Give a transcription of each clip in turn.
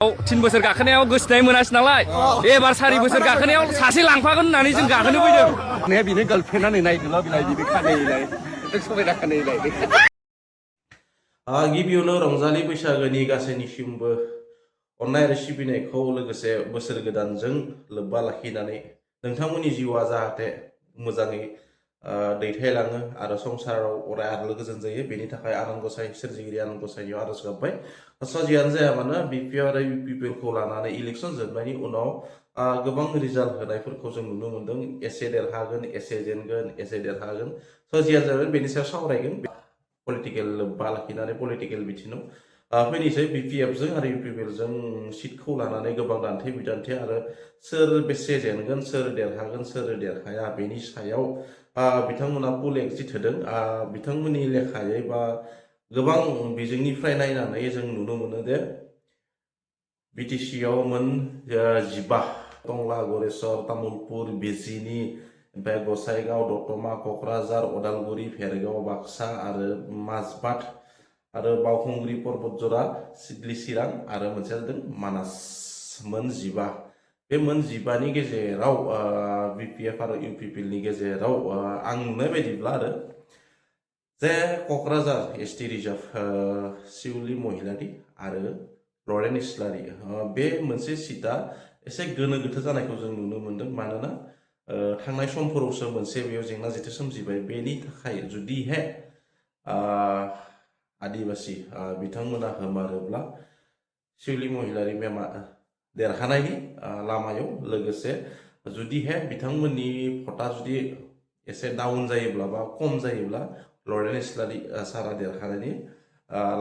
3 बोसोर गाखोनायाव गोसोनाय मोनासै नालाय एबार 4 बोसोर गाखोनायाव सासे लांफागोन होननानै जों गाखोनो फैदों ने बिनो गार्लफ्रेन्डआनो नायदोल' बिलाय बिनो खानैलाय समायना खानैलाय गिबियावनो रंजालि बैसागोनि गासैनिसिमबो अननाय आरो सिबिनायखौ लोगोसे बोसोर गोदानजों लोब्बा लाखिनानै नोंथांमोननि जिउआ जाहाथे मोजाङै दैथायलाङो आरो संसाराव अराय आलो गोजोन जायो बेनि थाखाय आनान गसाइ सोरजिगिरि आनान गसाइनियाव आरज गाबबाय जियानो जाया मानो बिपिएफ आरो UPPL खौ लानानै इलेक्सन जोबनायनि उनाव गोबां रिजाल्ट होनायफोरखौ जों नुनो मोन्दों एसे देरहागोन एसे जेनगोन एसे देरहागोन जियानो जागोन बेनि सायाव सावरायगोन पलिटिकेल लोब्बा लाखिनानै पलिटिकेल बिथिङाव फैनोसै BPF जों आरो UPPL जों सिटखौ लानानै गोबां दान्थे बिदान्थे आरो सोर बेसे जेनगोन सोर देरहागोन सोर देरहाया बेनि सायाव बिथांमोना पुल एक्जिट होदों बिथांमोननि लेखायै बा गोबां बिजोंनिफ्राय नायनानै जों नुनो मोनो दे BTC आव मोन 15 टंला गरेस्वर तामुलपुर बिजिनी ओमफ्राय गसाइगाव दतमा कक्राझार उदालगुरि भेरगाव बाक्सा आरो माजबाद आरो बावखुंग्रि पर्बतजरा सिडली चिरां आरो मोनसे जादों मानास मोन 15 बे मोन 15 नि गेजेराव BPF आरो UPPL नि गेजेराव आं नुनाय बायदिब्ला आरो जे कक्राझार ST रिजार्भ सिउली महिलारि आरो लरेन इस्लारि बे मोनसे सीटआ एसे गोनो गोथो जानायखौ जों नुनो मोन्दों मानोना थांनाय समफोरावसो मोनसे बेयाव जेंना जेथो सोमजिबाय बेनि थाखाय जुदिहाय आदिबासी बिथांमोना होमारोब्ला सिउली महिलारि मेमा देरहानायनि लामायाव लोगोसे जुदिहाय बिथांमोननि भटा जुदि एसे डाउन जायोब्ला बा खम जायोब्ला लरेन इस्लारि सारा देरहानायनि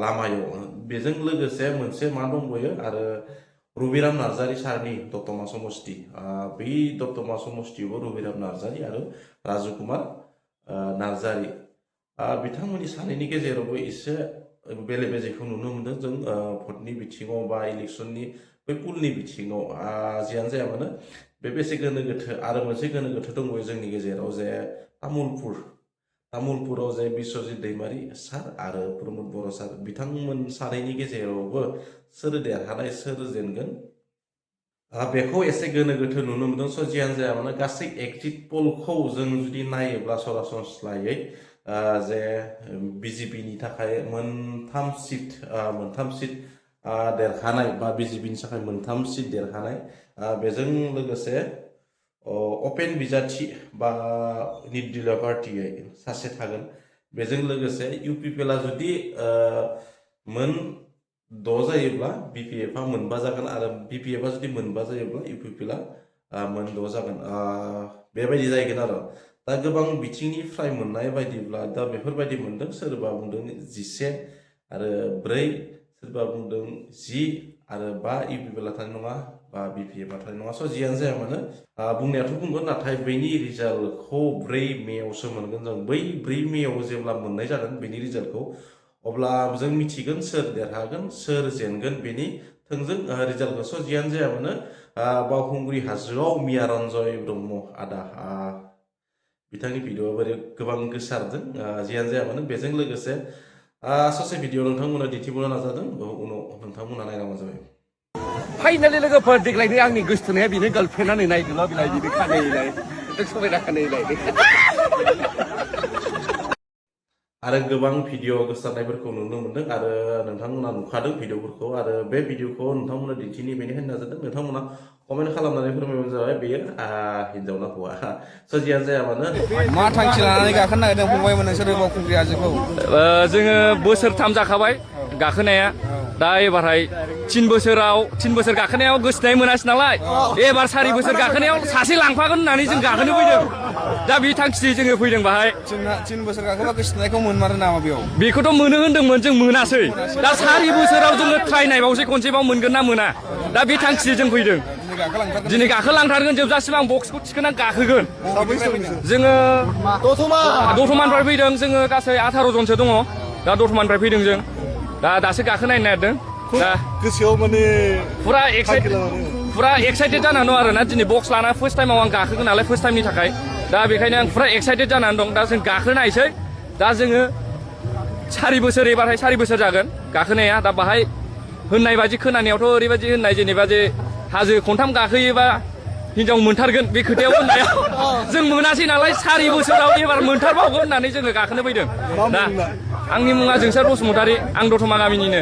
लामायाव बेजों लोगोसे मोनसे मा दंबयो आरो रबिराम नार्जारी सारनि दतमा समष्टि बै दतमा समष्टियावबो रबिराम नार्जारी आरो राजु कुमार नार्जारी बिथांमोननि सानैनि गेजेरावबो एसे बेले बेजेखौ नुनो मोन्दों जों भटनि बिथिङाव बा इलेक्सननि बै पुलनि बिथिङाव जियानो जाया मानो बे बेसे गोनो गोथो आरो मोनसे गोनो गोथो दंबयो जोंनि गेजेराव जे तामुलपुराव जे बिश्वजित दैमारी सार आरो प्रमोद बर' सार बिथांमोन सानैनि गेजेरावबो सोर देरहानाय सोर जेनगोन बेखौ एसे गोनो गोथो नुनो मोन्दों जियानो जाया मानो गासै एक्जिट पोलखौ जों जुदि नायोब्ला सरासनस्रायै जे BJPनि थाखाय मोनथाम सीट देरहानाय बा BJPनि थाखाय मोनथाम सीट देरहानाय बेजों लोगोसे अपेन बिजाथि बा निर्दलीय पार्टियै सासे थागोन बेजों लोगोसे UPPL जुदि मोन 6 जायोब्ला BPF मोन 5 जागोन आरो BPF जुदि मोन 5 जायोब्ला UPPL मोन 6 जागोन बेबायदि जाहैगोन आरो दा गोबां बिथिंनिफ्राय मोननाय बायदिब्ला दा बेफोरबायदि मोनदों सोरबा बुंदों 11 आरो 4 सोरबा बुंदों 10 आरो 5 UPPL थानाय नङा बा BPF थानाय नङा जियानो जाया मानो बुंनायाथ' बुंगोन नाथाय बेनि रिजाल्टखौ 4 मेआवसो मोनगोन जों बै 4 मेआव जेब्ला मोननाय जागोन बेनि रिजाल्टखौ अब्ला जों मिथिगोन सोर देरहागोन सोर जेनगोन बेनि थोंजों रिजाल्टखौ जियानो जाया मानो बावखुंग्रि हाजोआव मिया रन्जय ब्रह्म आदा बिथांनि भिडिअआ गोबां गोसारदों जियानो जाया मानो बेजों लोगोसे ससे भिडिअ नोंथांमोना दिन्थिबावनो नाजादों उनाव नोंथांमोना नायनांगौ जाबाय फाइनालि लोगोफोर देग्लायनो आंनि गोसोथोनाया बिनो गार्लफ्रेन्डआनो नायदोल' बिलाय बिनो खानैलाय समायना खानैलाय आरो गोबां भिडिअ गोसारनायफोरखौ नुनो मोन्दों आरो नोंथांमोना नुखादों भिडिअफोरखौ आरो बे भिडिअखौ नोंथांमोना दिन्थिनि बेनिखायनो नाजादों नोंथांमोना कमेन्ट खालामनानै फोरमायबानो जाबाय बेयो हिनजाव ना हौवा जियानो जाया मानो मा थांखि लानानै गाखोनो नागिरदों फंबायमोन नोंसोरो बावखुंग्रि हाजोखौ जोङो बोसोरथाम जाखाबाय गाखोनाया दा एबारहाय 3 बोसोर गाखोनायाव गोसोनाय मोनासै नालाय एबार 4 बोसोर गाखोनायाव सासे लांफागोन होननानै जों गाखोनो फैदों दा बे थांखिजों जोङो फैदों बाहाय 3 बोसोर गाखोबा गोसोनायखौ मोनमारो नामा बेयाव बेखौथ' मोनो होन्दोंमोन जों मोनासै दा 4 बोसोराव जोङो ट्राइ नायबावसै खनसेबाव मोनगोन ना मोना दा बे थांखिजों जों फैदों दिनै गाखोलांथारगोन जोबजासिम आं बक्सखौ थिखोना गाखोगोन जोङो दतमानिफ्राय फैदों जोङो गासै 18 जनसो दङ दा दतमानिफ्राय फैदों जों दासो गाखोनायनो नागिरदों दा गोसोआव माने फुरा एक्साइटेड जानानै दं आरोना दिनै बक्स लाना फार्स्ट टाइमाव आं गाखोगोन नालाय फार्स्ट टाइमनि थाखाय दा बेखायनो आं फुरा एक्साइटेड जानानै दं दा जों गाखोनायसै दा जोङो 4 बोसोर एबारहाय 4 बोसोर जागोन गाखोनाया दा बाहाय होननाय बादि खोनानायावथ' ओरैबायदि होननाय जेनेबा जे हाजो खनथाम गाखोयोबा हिनजाव मोनथारगोन बे खोथायाव होननायाव जों मोनासै नालाय 4 बोसोराव एबार मोनथारबावगोन होननानै जोङो गाखोनो फैदों दा आंनि मुङा जोंसार बसुमतारी आं दतमा गामिनिनो